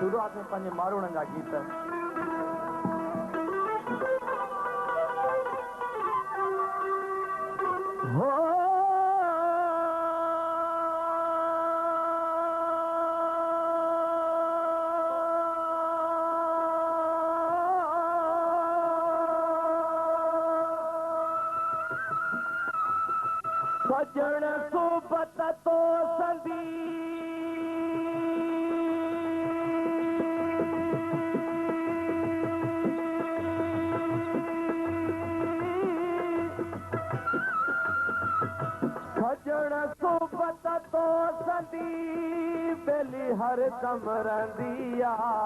शुरुआत में पंहिंजे मारूड़नि जा गीत हो सजण सोबत तो संदी सजण सोबत तो संदी बेली हर दम रहंदी याद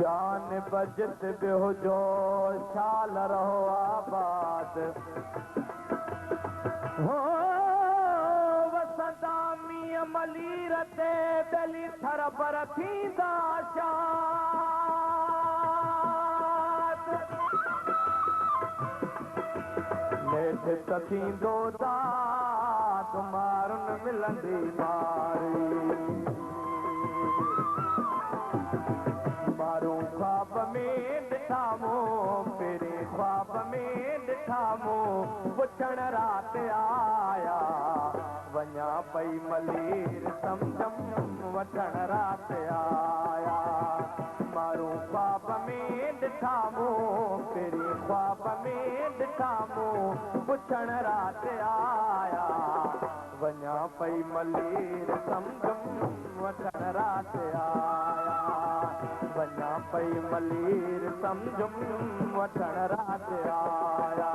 जान बजत बियो जो शाल रहो आबाद हो वसंदा मीअ मलीर ते बेली थर पर थींदा शाद नेठ त थींदो दाद मारुन मिलंदी मारी मारूं ख्वाब में ॾिठा मूं पहिरें ख्वाब में ॾिठा मूं पुछण रात आया वञा पई मलीर सम्झम वठण रात आया मारूं ख्वाब में ॾिठा मूं पहिरें ख्वाब में ॾिठा मूं पुछण रात आया वञा पई मलीर सम्झम वठण रात आया वञा पई मलीर सम्झम वठण रात आया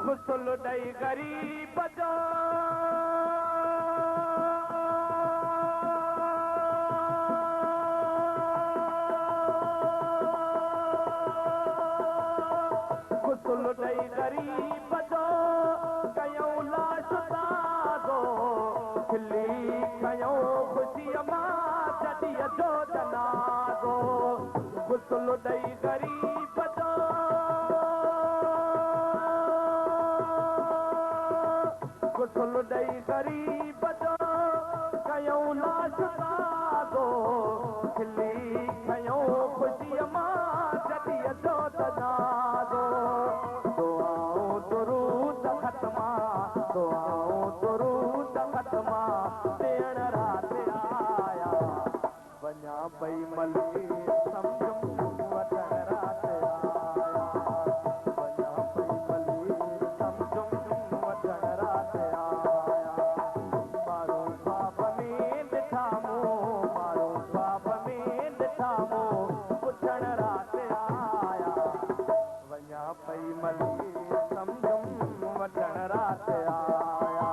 गुसल ॾई ग़रीब जो गुसल ॾई ग़रीब जो कयूं लाश ताज़ो खिली कयूं ख़ुशीअ मां जॾीअ जो जनाज़ो गुसल ॾई ग़रीब जो गुसल ॾई ग़रीब जो कयूं लाश ताज़ो खिली कयूं ख़ुशीअ मां जॾीअ जो जनाज़ो दुआऊं दुरूद ख़त्मा दुआऊं दुरूद ख़त्मा ॾियण रात आया वञा पई मलीर सम्झम वठण रात आया वञा पई मलीर सम्झम वठण रात आया मारूं ख्वाब में ॾिठा मूं मारूं ख्वाब में ॾिठा मूं पुछण रात आया वञा पई मलीर सम्झम वठण रात आया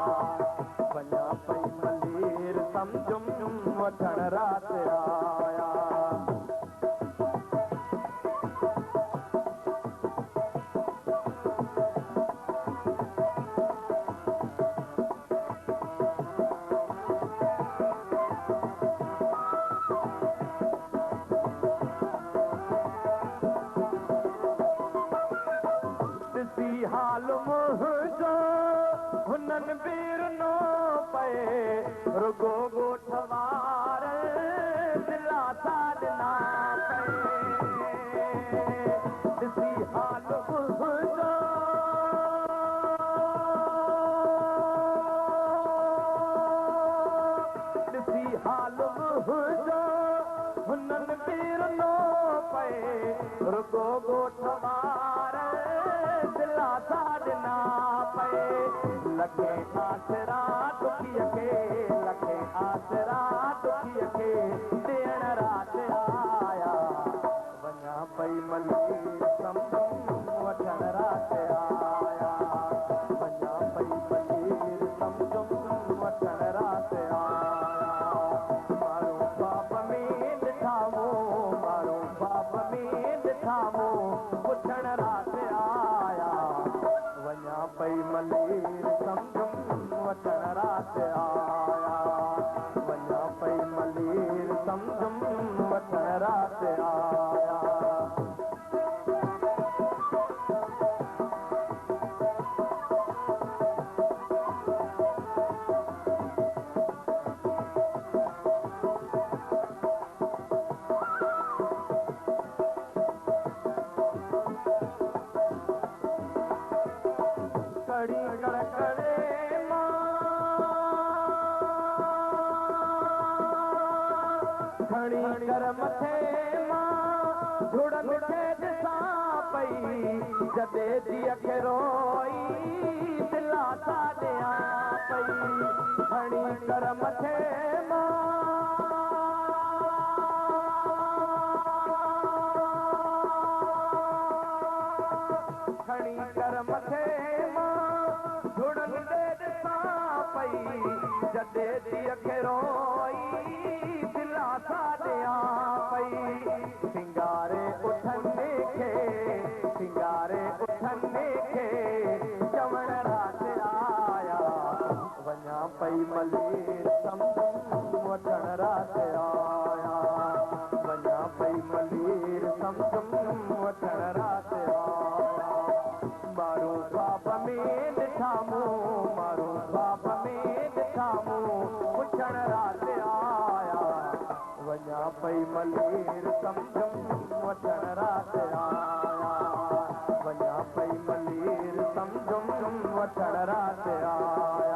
वञा पई मलीर सम्झम वठण रात आया ॾिसी हाल मुंहिंजो हुननि बीरनो पए रुगो ॻोठ वार दिलासा ॾिना पए ॾिसी हाल मुंहिंजो ॾिसी हाल मुंहिंजो हुननि बीरनो पए रुगो ॻोठ वार दिलासा ॾिना पए लखे आसरा दुखीअ खे लखे आसरा दुखीअ खे ॾियण रात आया वञा पई मलीर सम्झम वठण रात आया वञा पई मलीर सम्झम वठण रात आया मारूं ख्वाब में ॾिठा मूं मारूं ख्वाब में ॾिठा मूं पुछण रात आया वञा मलीर सम्झुम वठण रात आया वञा पई मलीर सम्झुम वठण रात आया कड़ी कड़कड़े खड़ी कर मथे मां झुड़न खे ॾिसां पई जॾे धीअ खे रोई दिला सां ॾियां पई खड़ी कर मथे खड़ी कर मथे झुड़न खे ॾिसां पई जॾे धीअ खे रोई दिला सां ॾियां पई सिंगारे उथने खे चवण रात आया वञा पई मलीर सम्झुम वठण रात आया वञा पई मलीर सम्झुम वठण रात आया मारू ख्वाब में ॾिठा मारू ख्वाब में ॾिठा पुछण रात आया वञा पई मलीर सम्झुम वठण रात आया वञा पई मलीर सम्झुम वठण रात आया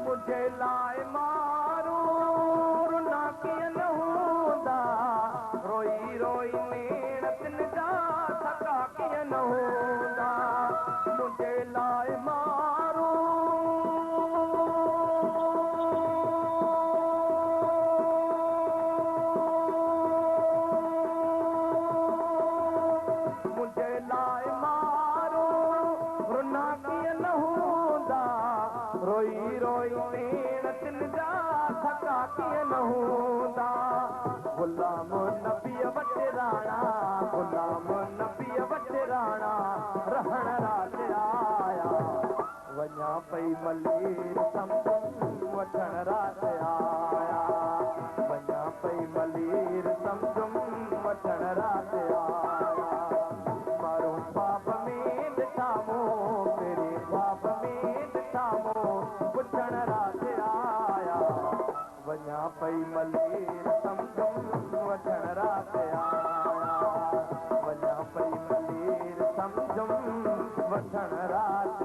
मुझे लाए मारू रुना कीअं न हूंदा रोई रोई नेण तिन जा थका कीअं न हूंदा मुझे लाए मारू मुझे लाए मारू रुना कीअं न हूंदा रोई रोई नेण तिन जा थका कीअं न हूंदा गुलाम नबीअ वटि राणा गुलाम नबीअ वटि राणा रहण रात आया वञा पई मलीर सम्झुम वठण रात आया वञा पई मलीर सम्झुम वठण रात आया मारो ख्वाब में ॾिठा मेरे ख्वाब में ॾिठा पुछण रात आया वञा पई मलीर सम्झुम वठण रात आया वञा पई मलीर सम्झुम वठण रात